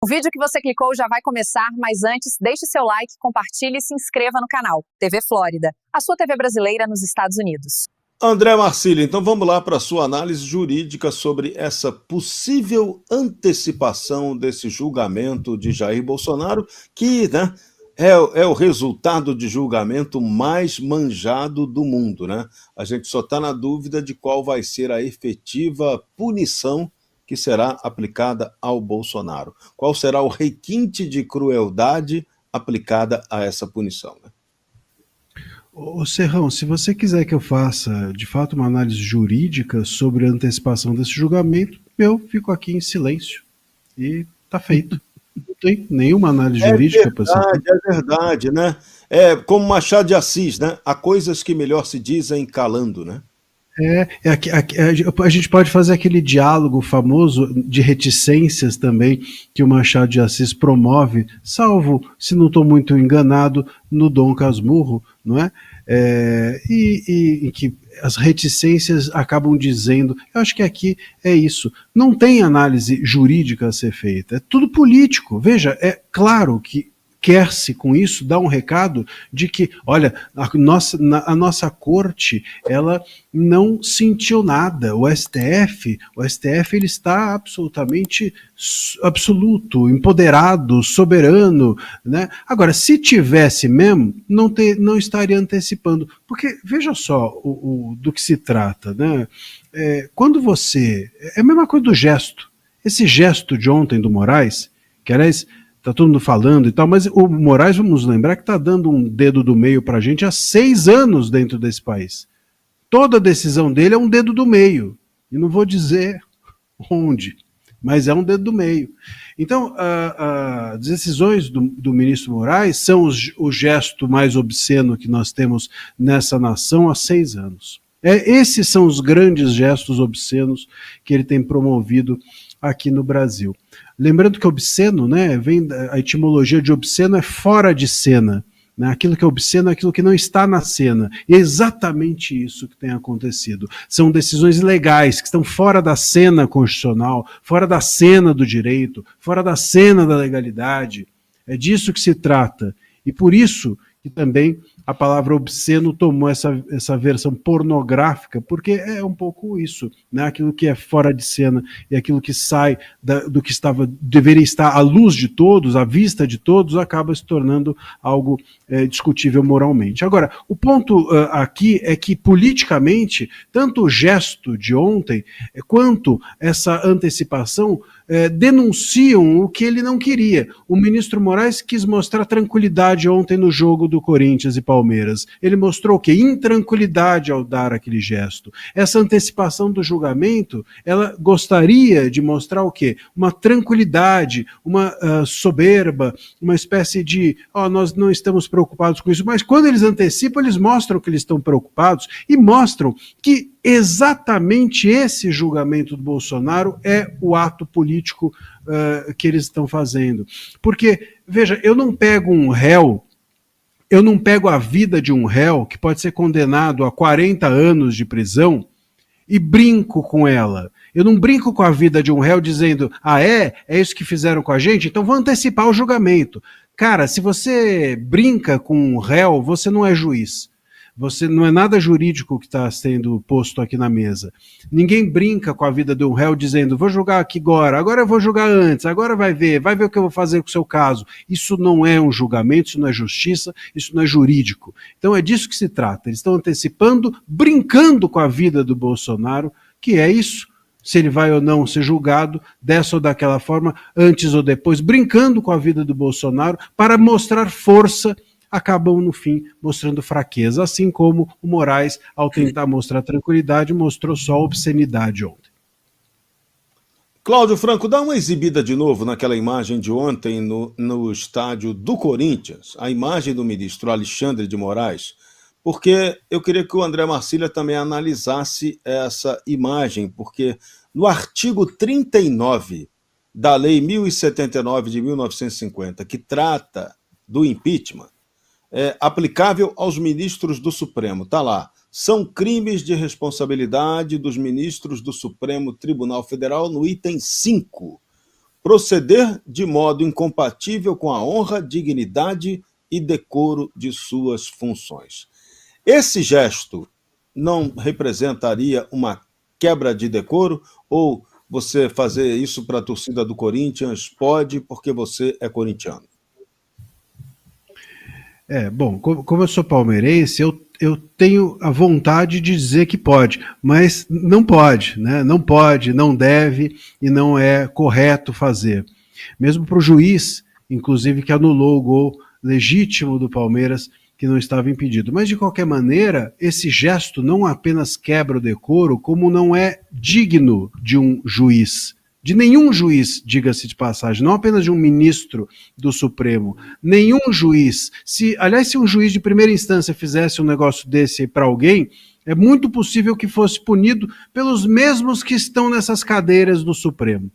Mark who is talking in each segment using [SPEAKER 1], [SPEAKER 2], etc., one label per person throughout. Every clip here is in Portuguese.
[SPEAKER 1] O vídeo que você clicou já vai começar, mas antes, deixe seu like, compartilhe e se inscreva no canal. TV Flórida, a sua TV brasileira nos Estados Unidos.
[SPEAKER 2] André Marcílio, então vamos lá para a sua análise jurídica sobre essa possível antecipação desse julgamento de Jair Bolsonaro, que é o resultado de julgamento mais manjado do mundo, né? A gente só está na dúvida de qual vai ser a efetiva punição que será aplicada ao Bolsonaro. Qual será o requinte de crueldade aplicada a essa punição, né?
[SPEAKER 3] Ô Serrão, se você quiser que eu faça de fato uma análise jurídica sobre a antecipação desse julgamento, eu fico aqui em silêncio e tá feito. Não tem nenhuma análise jurídica para ser.
[SPEAKER 2] É verdade, né? É como Machado de Assis, né? Há coisas que melhor se dizem calando, né?
[SPEAKER 3] A gente pode fazer aquele diálogo famoso de reticências também que o Machado de Assis promove, salvo, se não estou muito enganado, no Dom Casmurro, não é? E que as reticências acabam dizendo, eu acho que aqui é isso, não tem análise jurídica a ser feita, é tudo político. Veja, é claro que quer-se com isso dar um recado de que, olha, a nossa corte, ela não sentiu nada. O STF ele está absolutamente absoluto, empoderado, soberano, né? Agora, se tivesse mesmo, não estaria antecipando, porque veja só do que se trata, né? Quando você é a mesma coisa do gesto. Esse gesto de ontem do Moraes, que aliás está todo mundo falando e tal, mas o Moraes, vamos lembrar que está dando um dedo do meio para a gente há 6 anos dentro desse país. Toda decisão dele é um dedo do meio. E não vou dizer onde, mas é um dedo do meio. Então, as decisões do ministro Moraes são o gesto mais obsceno que nós temos nessa nação há 6 anos. Esses são os grandes gestos obscenos que ele tem promovido aqui no Brasil. Lembrando que obsceno, né, a etimologia de obsceno é fora de cena. Né? Aquilo que é obsceno é aquilo que não está na cena. E é exatamente isso que tem acontecido. São decisões ilegais que estão fora da cena constitucional, fora da cena do direito, fora da cena da legalidade. É disso que se trata. E por isso que também a palavra obsceno tomou essa versão pornográfica, porque é um pouco isso, né? Aquilo que é fora de cena e aquilo que sai do que deveria estar à luz de todos, à vista de todos, acaba se tornando algo discutível moralmente. Agora, o ponto aqui é que politicamente, tanto o gesto de ontem quanto essa antecipação denunciam o que ele não queria. O ministro Moraes quis mostrar tranquilidade ontem no jogo do Corinthians e Palmeiras. Ele mostrou o quê? Intranquilidade ao dar aquele gesto. Essa antecipação do julgamento, ela gostaria de mostrar o quê? Uma tranquilidade, uma soberba, uma espécie de, nós não estamos preocupados com isso, mas quando eles antecipam, eles mostram que eles estão preocupados e mostram que exatamente esse julgamento do Bolsonaro é o ato político que eles estão fazendo. Porque, veja, eu não pego um réu, eu não pego a vida de um réu que pode ser condenado a 40 anos de prisão e brinco com ela. Eu não brinco com a vida de um réu dizendo, é isso que fizeram com a gente? Então vou antecipar o julgamento. Cara, se você brinca com um réu, você não é juiz. Você não é nada jurídico que está sendo posto aqui na mesa. Ninguém brinca com a vida de um réu dizendo, vou julgar aqui agora eu vou julgar antes, agora vai ver o que eu vou fazer com o seu caso. Isso não é um julgamento, isso não é justiça, isso não é jurídico. Então é disso que se trata. Eles estão antecipando, brincando com a vida do Bolsonaro, que é isso. Se ele vai ou não ser julgado, dessa ou daquela forma, antes ou depois, brincando com a vida do Bolsonaro para mostrar força, acabam, no fim, mostrando fraqueza, assim como o Moraes, ao tentar mostrar tranquilidade, mostrou só obscenidade ontem.
[SPEAKER 2] Cláudio Franco, dá uma exibida de novo naquela imagem de ontem no estádio do Corinthians, a imagem do ministro Alexandre de Moraes, porque eu queria que o André Marcílio também analisasse essa imagem, porque no artigo 39 da Lei 1079 de 1950, que trata do impeachment, aplicável aos ministros do Supremo. Está lá. São crimes de responsabilidade dos ministros do Supremo Tribunal Federal no item 5. proceder de modo incompatível com a honra, dignidade e decoro de suas funções. Esse gesto não representaria uma quebra de decoro? Ou você fazer isso para a torcida do Corinthians pode porque você é corintiano?
[SPEAKER 3] Bom, como eu sou palmeirense, eu tenho a vontade de dizer que pode, mas não pode, né? Não pode, não deve e não é correto fazer. Mesmo para o juiz, inclusive, que anulou o gol legítimo do Palmeiras, que não estava impedido. Mas, de qualquer maneira, esse gesto não apenas quebra o decoro, como não é digno de um juiz. De nenhum juiz, diga-se de passagem, não apenas de um ministro do Supremo, nenhum juiz. Se um juiz de primeira instância fizesse um negócio desse para alguém, é muito possível que fosse punido pelos mesmos que estão nessas cadeiras do Supremo.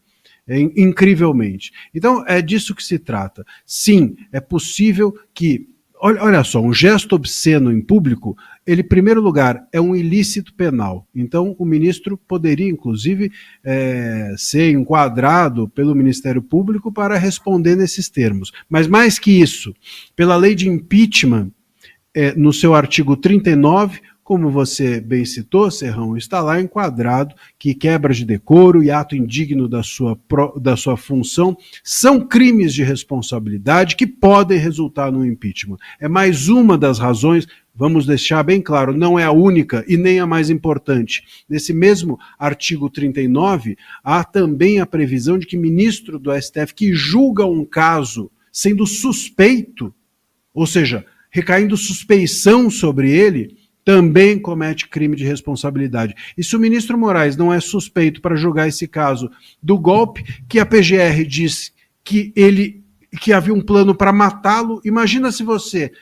[SPEAKER 3] Incrivelmente. Então, é disso que se trata. Sim, é possível que... Olha só, um gesto obsceno em público, ele, em primeiro lugar, é um ilícito penal. Então, o ministro poderia, inclusive, ser enquadrado pelo Ministério Público para responder nesses termos. Mas, mais que isso, pela lei de impeachment, no seu artigo 39, como você bem citou, Serrão, está lá enquadrado que quebra de decoro e ato indigno da sua função são crimes de responsabilidade que podem resultar no impeachment. É mais uma das razões, vamos deixar bem claro, não é a única e nem a mais importante. Nesse mesmo artigo 39, há também a previsão de que ministro do STF que julga um caso sendo suspeito, ou seja, recaindo suspeição sobre ele, também comete crime de responsabilidade. E se o ministro Moraes não é suspeito para julgar esse caso do golpe, que a PGR diz que havia um plano para matá-lo, imagina se você...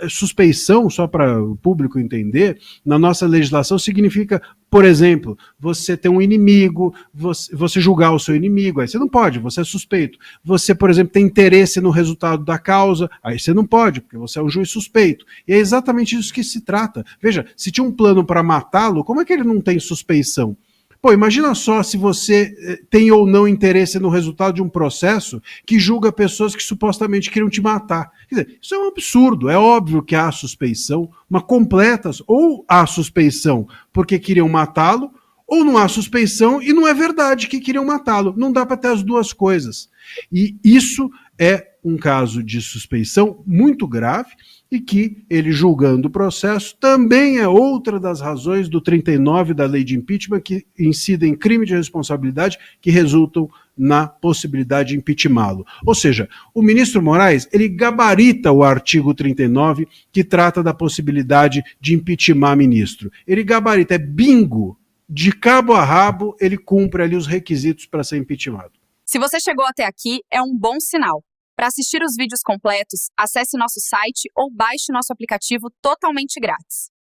[SPEAKER 3] Suspeição, só para o público entender, na nossa legislação significa, por exemplo, você ter um inimigo, você julgar o seu inimigo, aí você não pode, você é suspeito. Você, por exemplo, tem interesse no resultado da causa, aí você não pode, porque você é um juiz suspeito. E é exatamente isso que se trata. Veja, se tinha um plano para matá-lo, como é que ele não tem suspeição? Pô, imagina só se você tem ou não interesse no resultado de um processo que julga pessoas que supostamente queriam te matar. Quer dizer, isso é um absurdo. É óbvio que há suspeição, uma completa, ou há suspeição porque queriam matá-lo, ou não há suspeição e não é verdade que queriam matá-lo. Não dá para ter as duas coisas. E isso é um caso de suspeição muito grave e que ele, julgando o processo, também é outra das razões do 39 da lei de impeachment que incidem em crime de responsabilidade que resultam na possibilidade de impeachmá-lo. Ou seja, o ministro Moraes, ele gabarita o artigo 39 que trata da possibilidade de impeachmar ministro. Ele gabarita, é bingo, de cabo a rabo, ele cumpre ali os requisitos para ser impeachmentado.
[SPEAKER 1] Se você chegou até aqui, é um bom sinal. Para assistir os vídeos completos, acesse nosso site ou baixe nosso aplicativo totalmente grátis.